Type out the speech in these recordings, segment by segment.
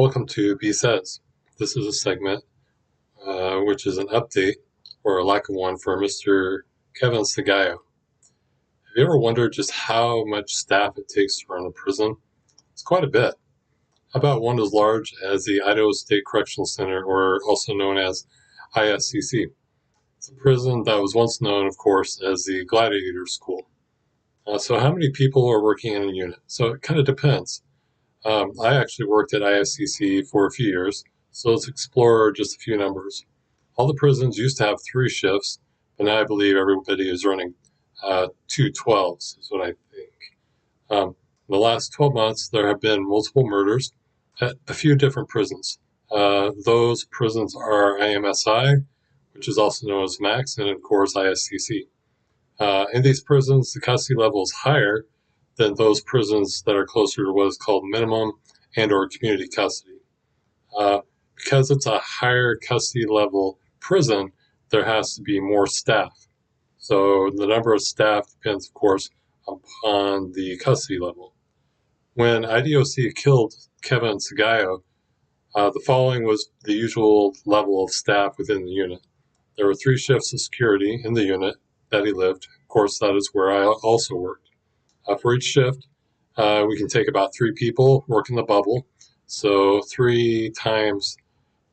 Welcome to B Says. This is a segment which is an update, or a lack of one, for Mr. Kevin Sagiao. Have you ever wondered just how much staff it takes to run a prison? It's quite a bit. How about one as large as the Idaho State Correctional Center, or also known as ISCC? It's a prison that was once known, of course, as the Gladiator School. So how many people are working in a unit? So it kind of depends. I actually worked at ISCC for a few years, so let's explore just a few numbers. All the prisons used to have 3 shifts, but now I believe everybody is running 2 12s, is what I think. In the last 12 months, there have been multiple murders at a few different prisons. Those prisons are IMSI, which is also known as MAX, and of course ISCC. In these prisons, the custody level is higher than those prisons that are closer to what is called minimum and or community custody. Because it's a higher custody level prison, there has to be more staff. So the number of staff depends, of course, upon the custody level. When IDOC killed Kevin Sagiao, the following was the usual level of staff within the unit. There were 3 shifts of security in the unit that he lived. Of course, that is where I also worked. For each shift, we can take about 3 people working the bubble. So 3 times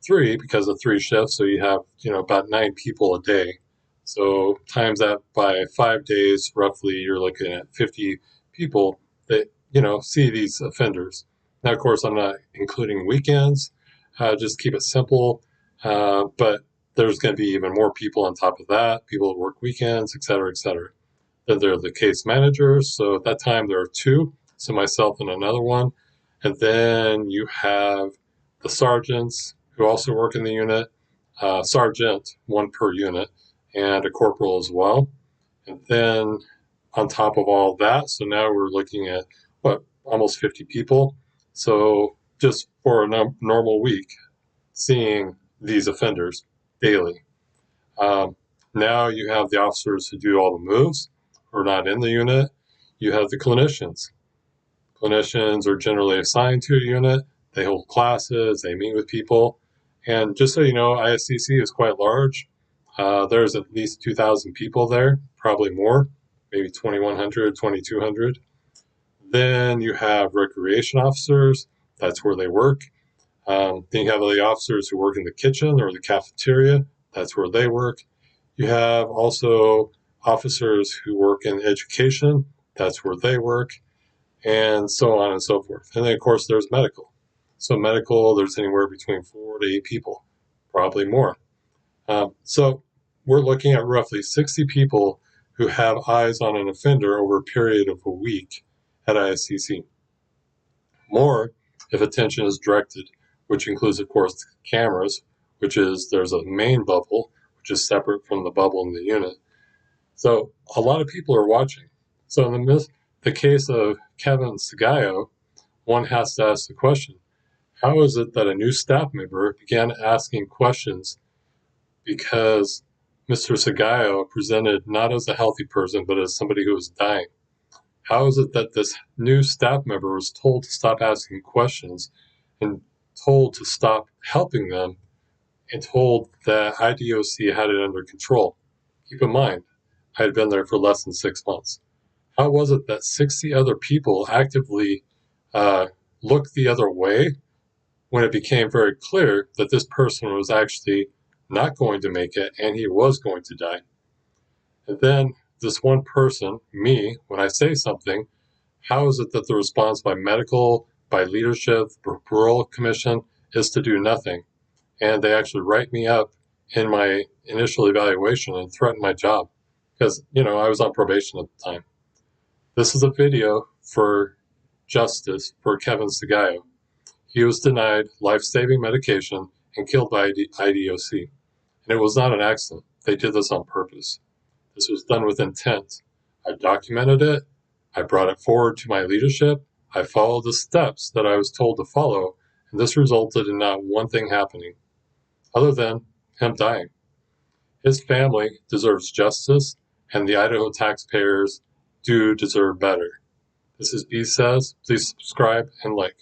3, because of 3 shifts, so you have about 9 people a day. So times that by 5 days, roughly, you're looking at 50 people that see these offenders. Now, of course, I'm not including weekends. Just keep it simple. But there's going to be even more people on top of that. People that work weekends, et cetera, et cetera. Then there are the case managers. So at that time, there are 2. So myself and another one. And then you have the sergeants who also work in the unit. Sergeant, 1 per unit, and a corporal as well. And then on top of all that, so now we're looking at, almost 50 people. So just for a normal week, seeing these offenders daily. Now you have the officers who do all the moves, who are not in the unit. You have the clinicians. Clinicians are generally assigned to a unit. They hold classes, they meet with people. And just so you know, ISCC is quite large. There's at least 2,000 people there, probably more, maybe 2,100, 2,200. Then you have recreation officers. That's where they work. Then you have the officers who work in the kitchen or the cafeteria. That's where they work. You have also officers who work in education. That's where they work, and so on and so forth. And then, of course, there's medical. So medical, there's anywhere between 4 to 8 people, probably more. So we're looking at roughly 60 people who have eyes on an offender over a period of a week at ISCC. More if attention is directed, which includes, of course, cameras, there's a main bubble, which is separate from the bubble in the unit. So a lot of people are watching. So in the case of Kevin Sagiao, one has to ask the question, how is it that a new staff member began asking questions because Mr. Sagiao presented not as a healthy person, but as somebody who was dying? How is it that this new staff member was told to stop asking questions and told to stop helping them and told that IDOC had it under control? Keep in mind, I had been there for less than 6 months. How was it that 60 other people actively looked the other way when it became very clear that this person was actually not going to make it and he was going to die? And then this one person, me, when I say something, how is it that the response by medical, by leadership, parole commission is to do nothing? And they actually write me up in my initial evaluation and threaten my job because, I was on probation at the time. This is a video for justice for Kevin Sagiao. He was denied life-saving medication and killed by IDOC. And it was not an accident. They did this on purpose. This was done with intent. I documented it. I brought it forward to my leadership. I followed the steps that I was told to follow. And this resulted in not one thing happening other than him dying. His family deserves justice, and the Idaho taxpayers do deserve better. This is B Says. Please subscribe and like.